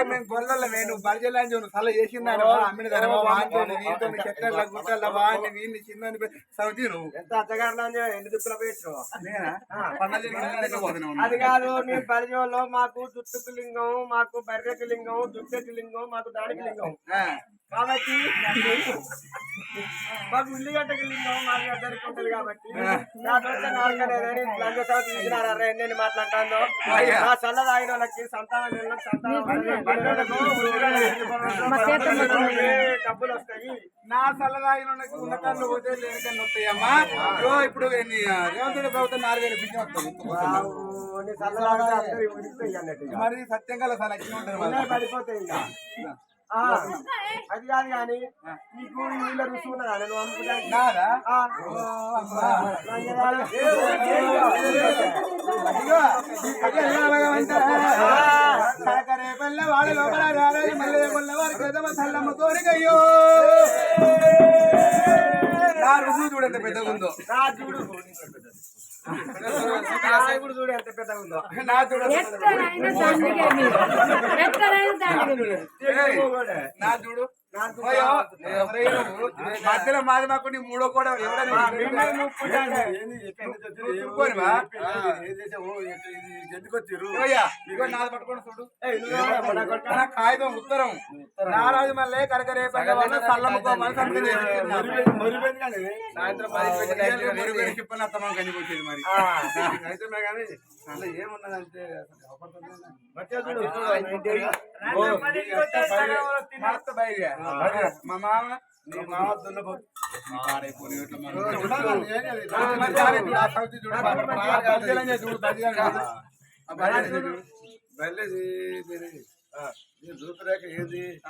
మేము గొర్రెల నేను బరిజలని చూడు సల చేసిందాను అమ్మిన ధరమా వీటితో చెట్ల గుట్టల వాడిని వీడిని చిన్న సౌతి నువ్వు ఎంత అత్తగారు ఎన్ని దిక్కులు పెట్టు అది కాదు నీ పరిచయంలో మాకు జుట్టుకు లింగం మాకు బర్రెకి లింగం దుడ్డకి లింగం మాకు దానికి లింగం కాబట్టి మాకు ఉల్లిగడ్డకి లింగం మాకు ఇద్దరికి ఉంటుంది కాబట్టి నాకైతే నాలుగనేదని లంచ సవతి తీసినారా ఎన్ని మాట్లాడుతాను నా చల్ల తాగిన వాళ్ళకి డబ్బులు వస్తాయి నా చల్ల తాగిన వాళ్ళకి ఉన్న కళ్ళు పోతే లేని కళ్ళు వస్తాయమ్మా ఇప్పుడు రేవంతుడి ప్రభుత్వం 4,000 పింఛన్ వస్తుంది మరి సత్యం కల సార్ పడిపోతాయి ఇంకా అది కాదు కానీ నీకు వీళ్ళ రుచి ఉన్నదా నువ్వు రేపల్ల వాళ్ళ లోపల మళ్ళీ వారి పెద్దమ్మ సల్లమ్మ కోరికయ్యో నా రుచి చూడండి పెద్దగా ఉందో నా చూడు చూడు ఎంత పెద్దగా ఉందో నా చూడు నా చూడు మధ్యలో మాది మాకు నీ మూడో కూడా నాది పట్టుకొని చూడు కాగితం ఉత్తరం నారాజు మళ్ళీ కరకరే సల్లమ్మకోమని సాయంత్రం చెప్పని అత్తమ్మ కనిపించేది మరి కానీ ఏమున్నదంటే మా మామ నీ మామ చూపరేక ఏది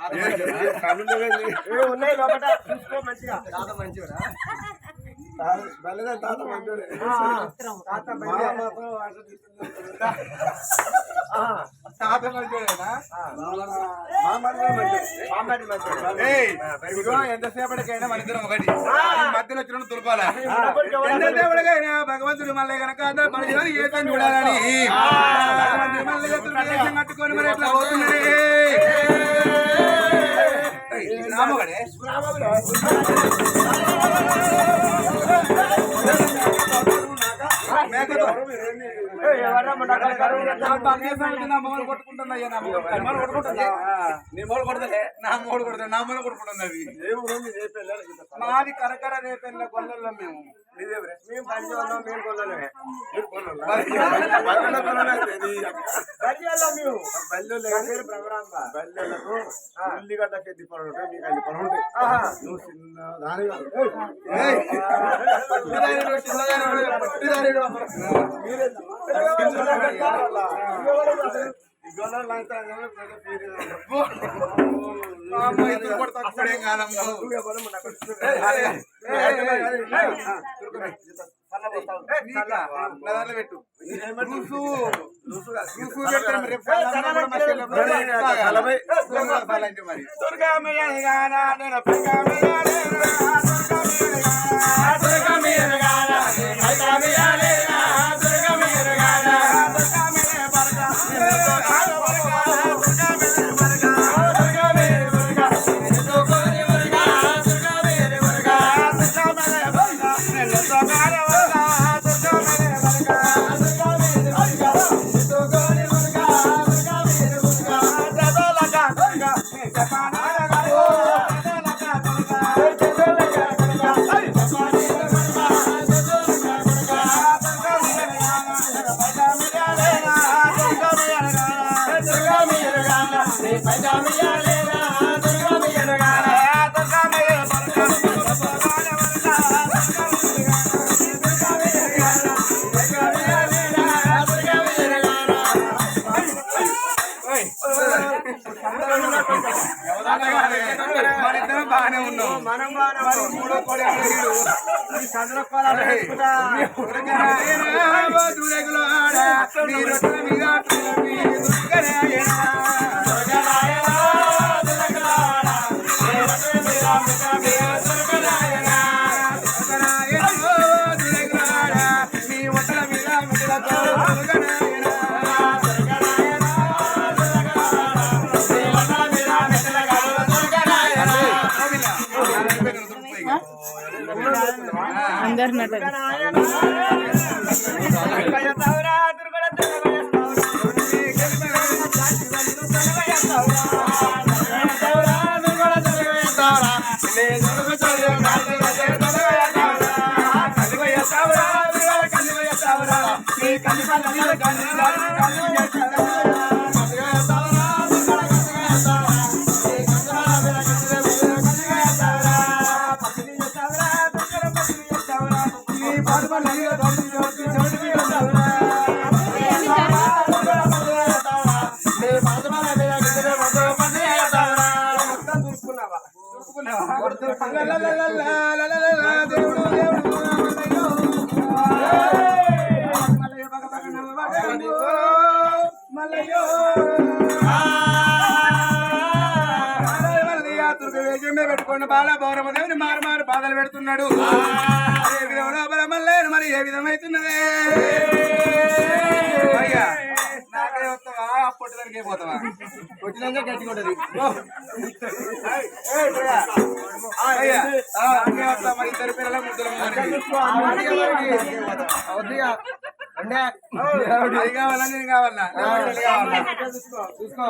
ఉన్నాయి లోపల చూసుకో మంచిగా తాత మంచిగా బల్లెదా తాత మంచోడే తాత తాత మంచోడేనా ఎంతసేపటికైనా మన ఇద్దరం ఒకటి మధ్యలో వచ్చిన తులపాలా ఎంతసేపటికైనా భగవంతుడు మళ్ళీ కనుక మన జీవనం ఏ పని చూడాలని మళ్ళీ కట్టుకొని మరి ఎట్లా పోతున్నాడే రామగడే మాది కరకర రేపెళ్ళ గొల్లల్లో మేము పరిచయం మేము కొల్లలమే బల్లెలకు ఉల్లిగడ్డకి ఎద్ది పనులు ఉంటాయి మీకు అన్ని పనులు ఉంటాయి నువ్వు చిన్న దాని పెట్టు బాగానే ఉన్నాం మనం మూడో కోడి పెట్టుకున్న బాల బౌరమదేవిని మారు మారు బాధలు పెడుతున్నాడు. ఏ విధంలో బలమల్లేను మరి ఏ విధమైతున్నదే అయ్యా నాకే వస్తావా పొట్టుదానికే పోతావా కొట్టినాక గట్టికుంటది అయ్యా నాకే వస్తా మరి ఇద్దరు పిల్లల ముద్దుల కావాలా నేను కావాలా చూసుకో